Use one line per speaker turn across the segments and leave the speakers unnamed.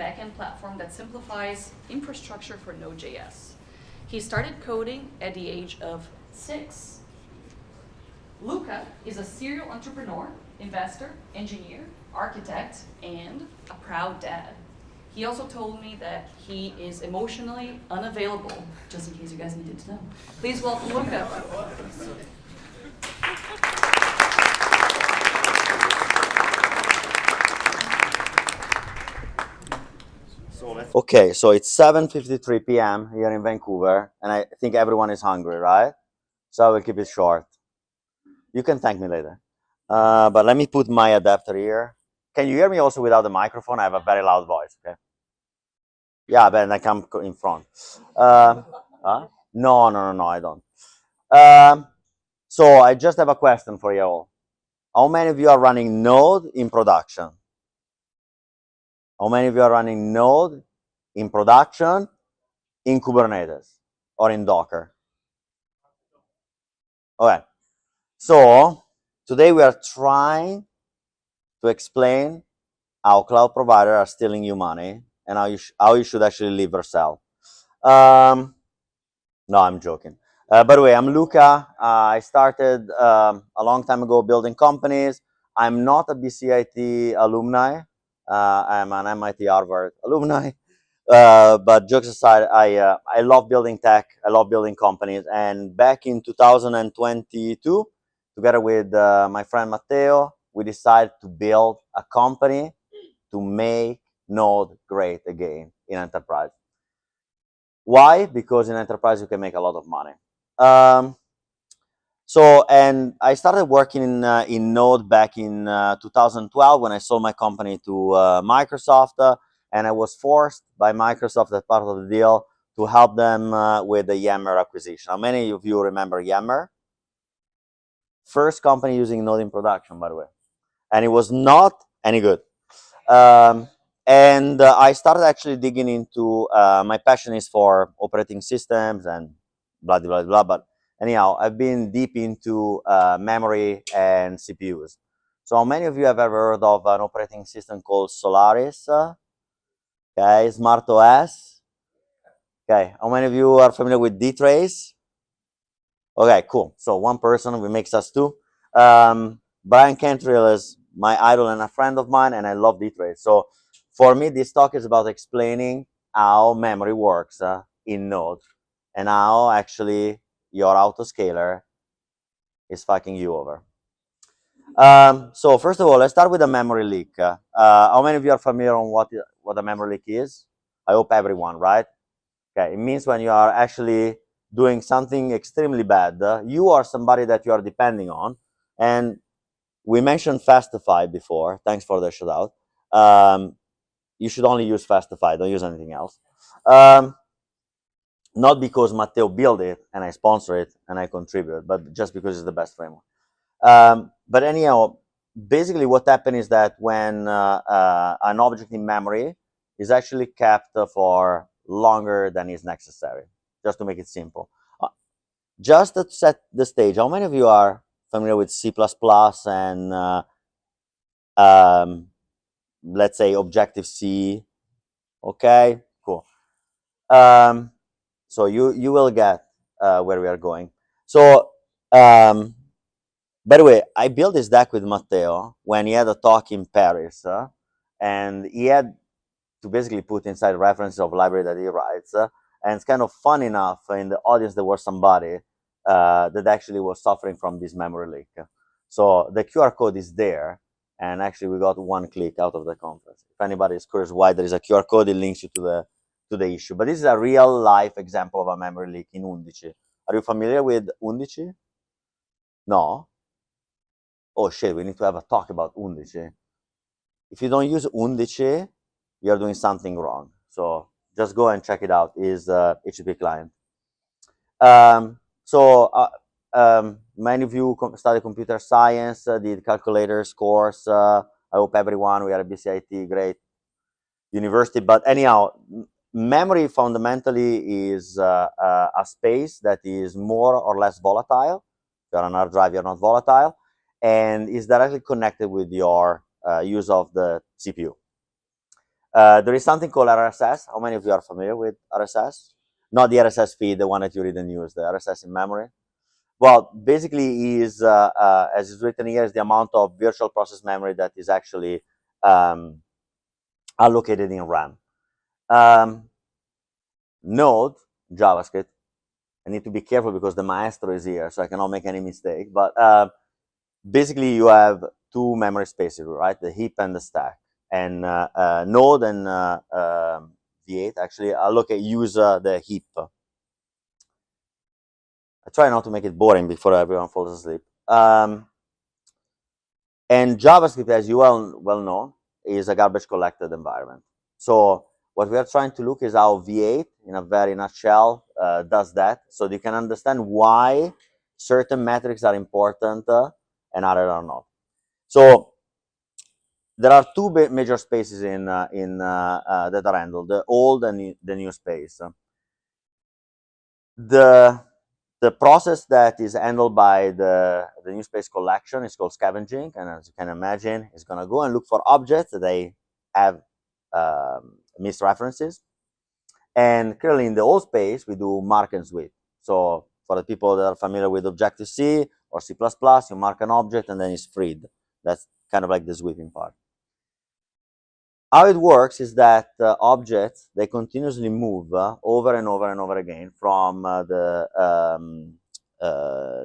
backend platform that simplifies infrastructure for Node.js. He started coding at the age of 6. Luca is a serial entrepreneur, investor, engineer, architect, and a proud dad. He also told me that he is emotionally unavailable, just in case you guys needed to know. Please welcome Luca.
Okay, so it's 7:53 p.m. here in Vancouver, and I think everyone is hungry, right? So I will keep it short. You can thank me later. But let me put my adapter here. Can you hear me also without the microphone? I have a very loud voice, okay? Yeah, but I come in front. No, I don't. So I just have a question for you all. How many of you are running Node in production? How many of you are running Node in production in Kubernetes or in Docker? Okay. So today we are trying to explain how cloud providers are stealing you money and how you should actually live yourself. No, I'm joking. By the way, I'm Luca. I started a long time ago building companies. I'm not a BCIT alumni. I'm an MIT Harvard alumni. But jokes aside, I love building tech. I love building companies. And back in 2022, together with my friend Matteo, we decided to build a company to make Node great again in enterprise. Why? Because in enterprise you can make a lot of money. And I started working in Node back in 2012 when I sold my company to Microsoft, and I was forced by Microsoft as part of the deal to help them with the Yammer acquisition. How many of you remember Yammer? First company using Node in production, by the way, and it was not any good. I started actually digging into my passion is for operating systems and blah blah blah. But anyhow, I've been deep into memory and CPUs. So how many of you have ever heard of an operating system called Solaris? Okay, SmartOS. Okay, how many of you are familiar with dtrace? Okay, cool. So one person, we makes us two. Brian Cantrell is my idol and a friend of mine, and I love dtrace. So for me, this talk is about explaining how memory works in Node and how actually your autoscaler is fucking you over. So first of all, let's start with a memory leak. How many of you are familiar on what a memory leak is? I hope everyone, right? Okay, it means when you are actually doing something extremely bad, you or somebody that you are depending on, and we mentioned Fastify before. Thanks for the shout out. You should only use Fastify, don't use anything else. Not because Matteo built it and I sponsor it and I contribute, but just because it's the best framework. But anyhow, basically what happened is that when an object in memory is actually kept for longer than is necessary, just to make it simple. Just to set the stage, how many of you are familiar with C++ and let's say Objective-C? Okay, cool. So you will get where we are going. So by the way, I built this deck with Matteo when he had a talk in Paris, and he had to basically put inside references of library that he writes. And it's kind of fun enough in the audience there was somebody that actually was suffering from this memory leak. So the QR code is there, and actually we got one click out of the conference. If anybody is curious why there is a QR code, it links you to the issue. But this is a real life example of a memory leak in Undici. Are you familiar with Undici? No? Oh shit, we need to have a talk about Undici. If you don't use Undici, you're doing something wrong. So just go and check it out. It's HTTP client. Many of you studied computer science, did calculators course. I hope everyone, we are at BCIT, great university. But anyhow, memory fundamentally is a space that is more or less volatile. If you're on a hard drive, you're not volatile, and is directly connected with your use of the CPU. There is something called RSS. How many of you are familiar with RSS? Not the RSS feed, the one that you read in the news, the RSS in memory. Well, basically is, as is written here, is the amount of virtual process memory that is actually allocated in RAM. Node, JavaScript, I need to be careful because the maestro is here, so I cannot make any mistake. But basically, you have two memory spaces, right? The heap and the stack. And Node and V8 actually use the heap. I try not to make it boring before everyone falls asleep. And JavaScript, as you well know, is a garbage collected environment. So what we are trying to look is how V8, in a very nutshell, does that, so you can understand why certain metrics are important and others are not. So there are two major spaces that are handled: the old and the new space. The process that is handled by the new space collection is called scavenging, and as you can imagine, it's going to go and look for objects that they have misreferences. And clearly, in the old space, we do mark and sweep. So for the people that are familiar with Objective-C or C++, you mark an object and then it's freed. That's kind of like the sweeping part. How it works is that objects, they continuously move over and over and over again from the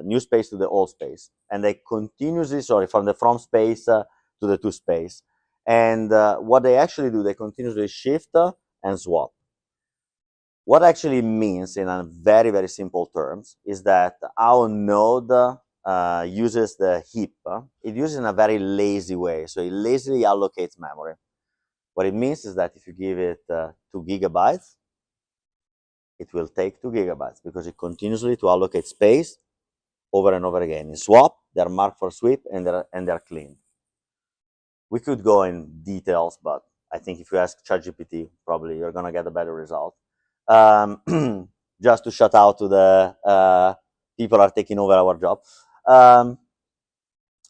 new space to the old space. And they continuously, from the from space to the to space. And what they actually do, they continuously shift and swap. What actually means, in a very, very simple terms, is that our node uses the heap. It uses in a very lazy way. So it lazily allocates memory. What it means is that if you give it 2 gigabytes, it will take 2 gigabytes because it continuously to allocate space over and over again. In swap, they're marked for sweep and they're cleaned. We could go in details, but I think if you ask ChatGPT, probably you're gonna get a better result. Just to shout out to the people are taking over our job.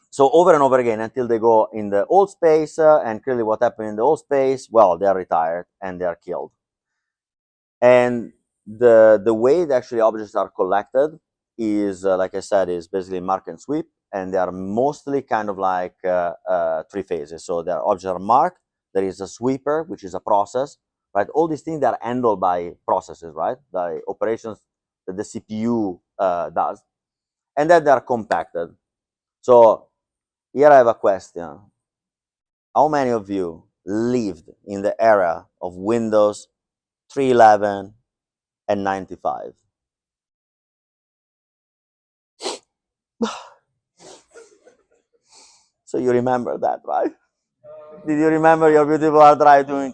So over and over again until they go in the old space, and clearly what happened in the old space, well, they are retired and they are killed. And the way that actually objects are collected is, like I said, is basically mark and sweep, and they are mostly kind of like 3 phases. So their objects are marked, there is a sweeper, which is a process, right? All these things are handled by processes, right? The operations that the CPU does, and then they are compacted. So here I have a question. How many of you lived in the era of Windows 3.11 and 95? So you remember that, right? Did you remember your beautiful hard drive doing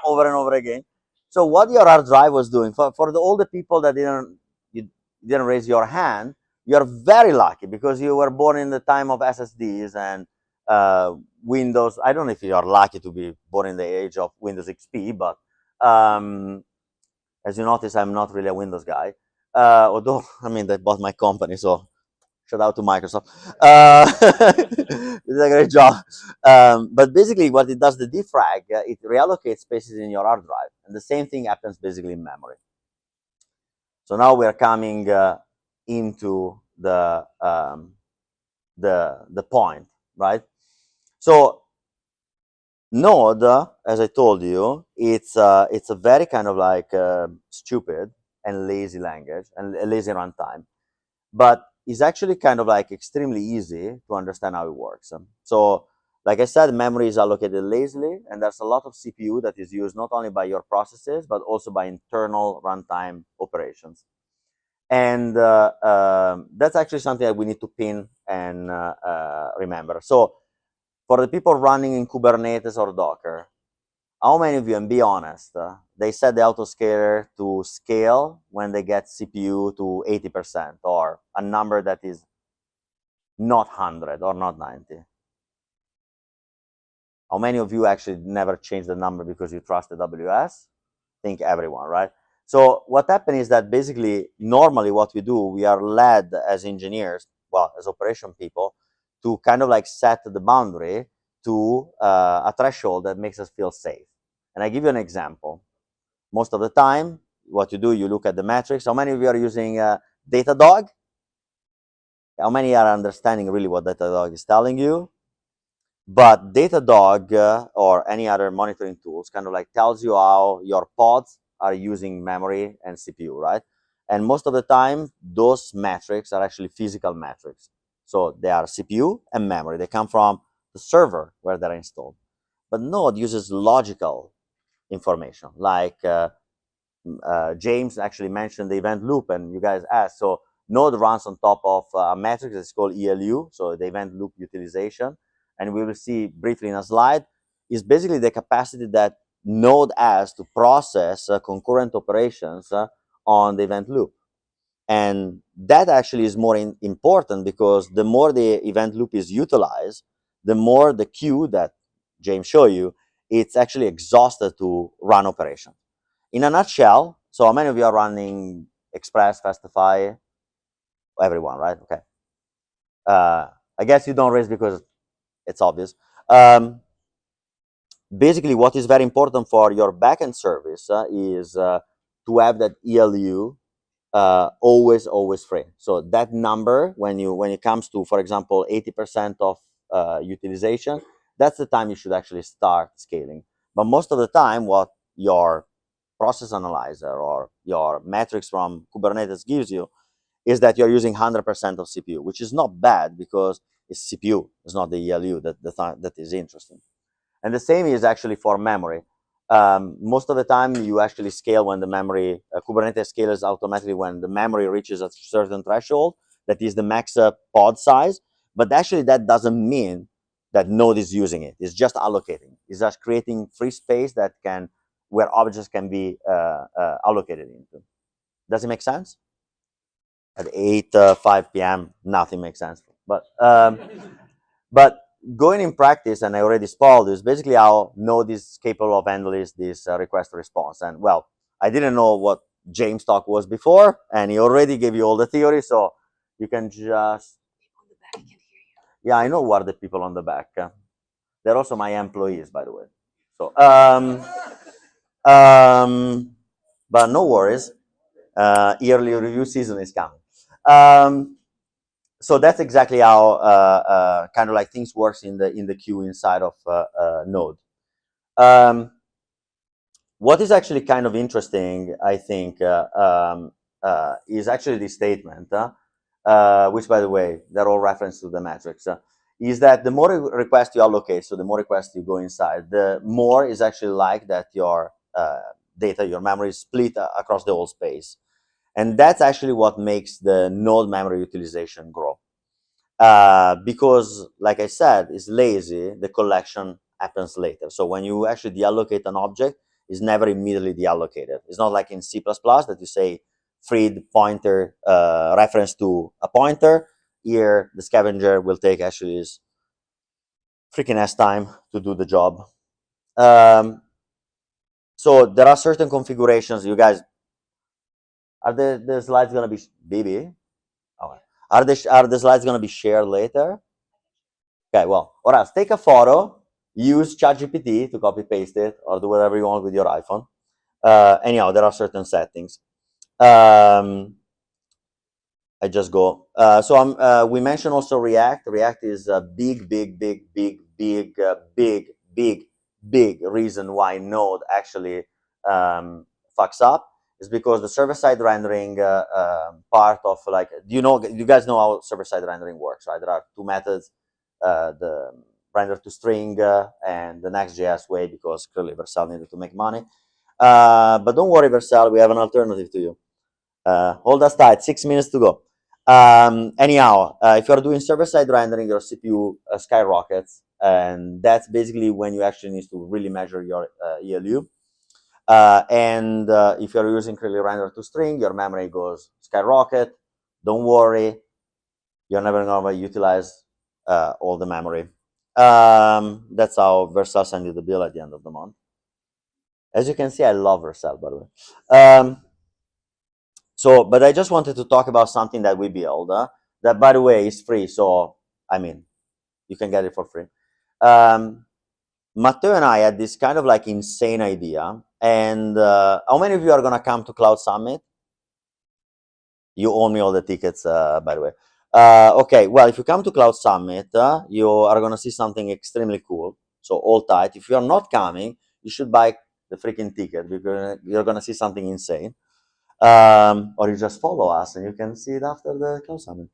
over and over again? So what your hard drive was doing, for all the people that didn't raise your hand, you're very lucky because you were born in the time of SSDs and Windows. I don't know if you are lucky to be born in the age of Windows XP, but as you notice, I'm not really a Windows guy. Although, I mean, they bought my company, so shout out to Microsoft. They did a great job. But basically, what it does, the defrag, it reallocates spaces in your hard drive. And the same thing happens basically in memory. So now we're coming into the point, right? So Node, as I told you, it's a very kind of like stupid and lazy language and a lazy runtime, but it's actually kind of like extremely easy to understand how it works. So, like I said, memory is allocated lazily, and there's a lot of CPU that is used not only by your processes but also by internal runtime operations. And that's actually something that we need to pin and remember. So for the people running in Kubernetes or Docker, how many of you, and be honest, they set the autoscaler to scale when they get CPU to 80% or a number that is not 100 or not 90? How many of you actually never changed the number because you trust AWS? I think everyone, right? So what happened is that basically, normally what we do, we are led as engineers, well, as operation people, to kind of like set the boundary to a threshold that makes us feel safe. And I give you an example. Most of the time, what you do, you look at the metrics. How many of you are using Datadog? How many are understanding really what Datadog is telling you? But Datadog or any other monitoring tools kind of like tells you how your pods are using memory and CPU, right? And most of the time, those metrics are actually physical metrics. So they are CPU and memory. They come from the server where they're installed. But Node uses logical information, like James actually mentioned the event loop, and you guys asked. So Node runs on top of a metric that's called ELU, so the event loop utilization. And we will see briefly in a slide, is basically the capacity that Node has to process concurrent operations on the event loop. And that actually is more important because the more the event loop is utilized, the more the queue that James showed you, it's actually exhausted to run operations. In a nutshell, so how many of you are running Express, Fastify? Everyone, right? Okay. I guess you don't raise because it's obvious. Basically, what is very important for your backend service is to have that ELU always free. So that number, when it comes to, for example, 80% of utilization, that's the time you should actually start scaling. But most of the time, what your process analyzer or your metrics from Kubernetes gives you is that you're using 100% of CPU, which is not bad because it's CPU, it's not the ELU that is interesting. And the same is actually for memory. Most of the time, you actually scale when the memory, Kubernetes scales automatically when the memory reaches a certain threshold, that is the max pod size. But actually, that doesn't mean that Node is using it. It's just allocating. It's just creating free space that can, where objects can be allocated into. Does it make sense? At 5 p.m., nothing makes sense. But going in practice, and I already spoiled this, basically how Node is capable of handling this request response. And well, I didn't know what James' talk was before, and he already gave you all the theory, so you can just... Yeah, I know who are the people on the back. They're also my employees, by the way. So, but no worries. Yearly review season is coming. So that's exactly how kind of like things works in the queue inside of Node. What is actually kind of interesting, I think, is actually this statement, which, by the way, they're all reference to the metrics, is that the more requests you allocate, so the more requests you go inside, the more is actually like that your data, your memory is split across the whole space. And that's actually what makes the Node memory utilization grow. Because, like I said, it's lazy, the collection happens later. So when you actually deallocate an object, it's never immediately deallocated. It's not like in C++ that you say freed pointer reference to a pointer. Here, the scavenger will take actually his freaking ass time to do the job. So there are certain configurations. You guys, are the slides gonna be BB? Oh, are the slides gonna be shared later? Okay, well, or else take a photo, use ChatGPT to copy paste it, or do whatever you want with your iPhone. Anyhow, there are certain settings. I just go. We mentioned also React. React is a big reason why Node actually fucks up. Is because the server-side rendering part of, like, you guys know how server-side rendering works, right? There are two methods, the render to string and the Next.js way, because clearly Vercel needed to make money. But don't worry, Vercel, we have an alternative to you. Hold us tight, 6 minutes to go. Anyhow, if you're doing server-side rendering, your CPU skyrockets, and that's basically when you actually need to really measure your ELU. And if you're using clearly render to string, your memory goes skyrocket. Don't worry, you're never going to utilize all the memory. That's how Vercel sends you the bill at the end of the month. As you can see, I love Vercel, by the way. But I just wanted to talk about something that we build, that, by the way, is free. So, I mean, you can get it for free. Matteo and I had this kind of like insane idea. And how many of you are going to come to Cloud Summit? You own me all the tickets, by the way. Okay, well, if you come to Cloud Summit, you are going to see something extremely cool. So hold tight. If you are not coming, you should buy the freaking ticket because you're going to see something insane. Or you just follow us and you can see it after the Cloud Summit.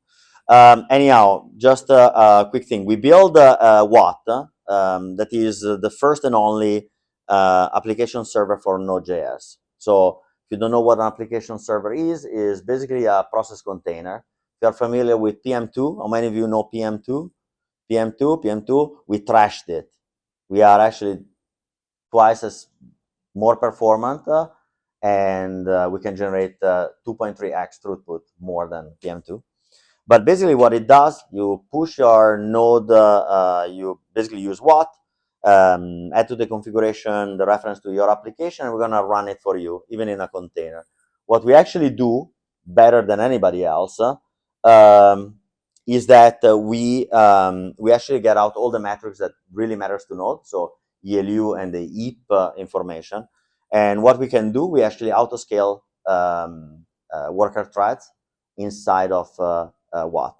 Anyhow, just a quick thing. We build Watt, that is the first and only application server for Node.js. So if you don't know what an application server is basically a process container. If you're familiar with PM2, how many of you know PM2? PM2, we trashed it. We are actually twice as more performant, and we can generate 2.3x throughput more than PM2. But basically what it does, you push your node, you basically use Watt, add to the configuration the reference to your application, and we're going to run it for you, even in a container. What we actually do better than anybody else is that we actually get out all the metrics that really matters to Node, so ELU and the heap information. And what we can do, we actually autoscale worker threads inside of Watt.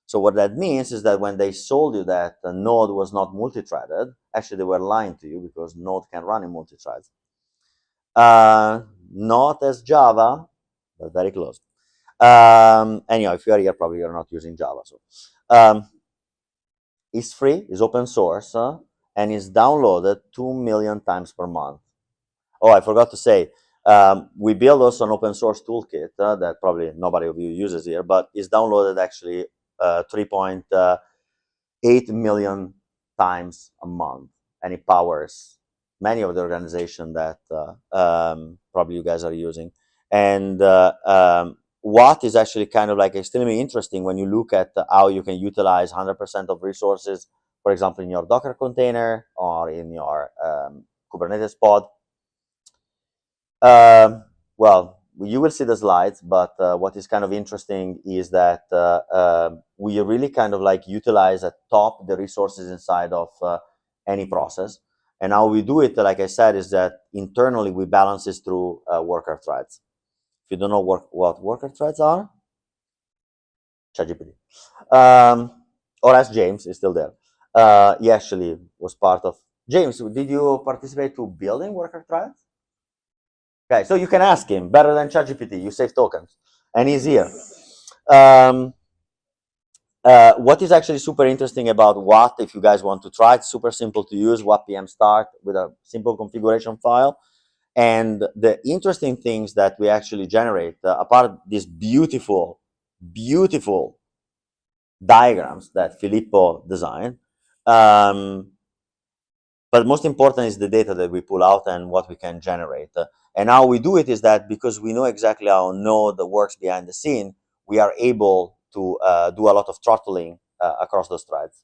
So what that means is that when they sold you that Node was not multi-threaded, actually they were lying to you because Node can run in multi-threads. Not as Java, but very close. Anyhow, if you are here, probably you're not using Java. So it's free, it's open source, and is downloaded 2 million times per month. Oh, I forgot to say, we build also an open source toolkit that probably nobody of you uses here, but is downloaded actually 3.8 million times a month, and it powers many of the organizations that probably you guys are using. And Watt is actually kind of like extremely interesting when you look at how you can utilize 100% of resources, for example, in your Docker container or in your Kubernetes pod. Well, you will see the slides, but what is kind of interesting is that we really kind of like utilize at top the resources inside of any process. And how we do it, like I said, is that internally we balance this through worker threads. If you don't know what worker threads are, ChatGPT. Or ask James, is still there. He actually was part of. James, did you participate to building worker threads? Okay, so you can ask him, better than ChatGPT, you save tokens, and he's here. What is actually super interesting about Watt, if you guys want to try, it's super simple to use, Watt PM start with a simple configuration file. And the interesting things that we actually generate, apart these beautiful, beautiful diagrams that Filippo designed, but most important is the data that we pull out and what we can generate. And how we do it is that because we know exactly how Node works behind the scene, we are able to do a lot of throttling across those threads.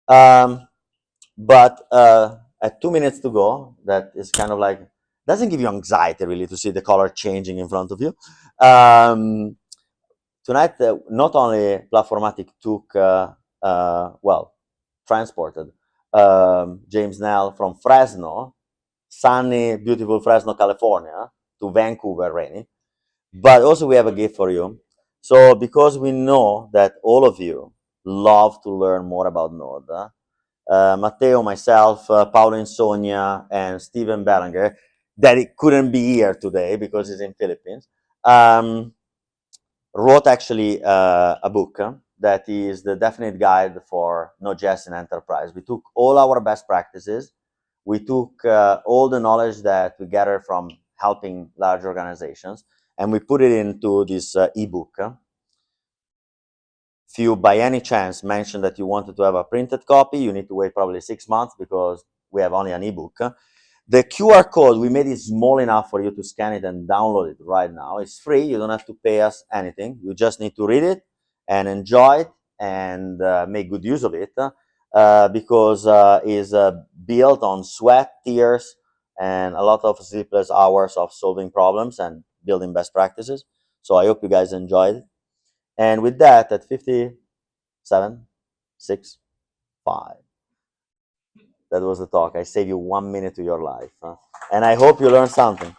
But at 2 minutes to go, that is kind of like, doesn't give you anxiety really to see the color changing in front of you. Tonight, not only Platformatic took, transported James Nell from Fresno, sunny, beautiful Fresno, California, to Vancouver, rainy. But also we have a gift for you. So because we know that all of you love to learn more about Node, Matteo, myself, Paolo Insogna, and Steven Berenger, that it couldn't be here today because he's in Philippines, wrote actually a book that is the definite guide for Node.js in enterprise. We took all our best practices. We took all the knowledge that we gathered from helping large organizations, and we put it into this ebook. If you, by any chance, mentioned that you wanted to have a printed copy, you need to wait probably 6 months because we have only an ebook. The QR code, we made it small enough for you to scan it and download it right now. It's free. You don't have to pay us anything. You just need to read it and enjoy it and make good use of it because it's built on sweat, tears, and a lot of sleepless hours of solving problems and building best practices. So I hope you guys enjoyed it. And with that, at 57, 6, 5, That was the talk. I save you 1 minute to your life. And I hope you learned something.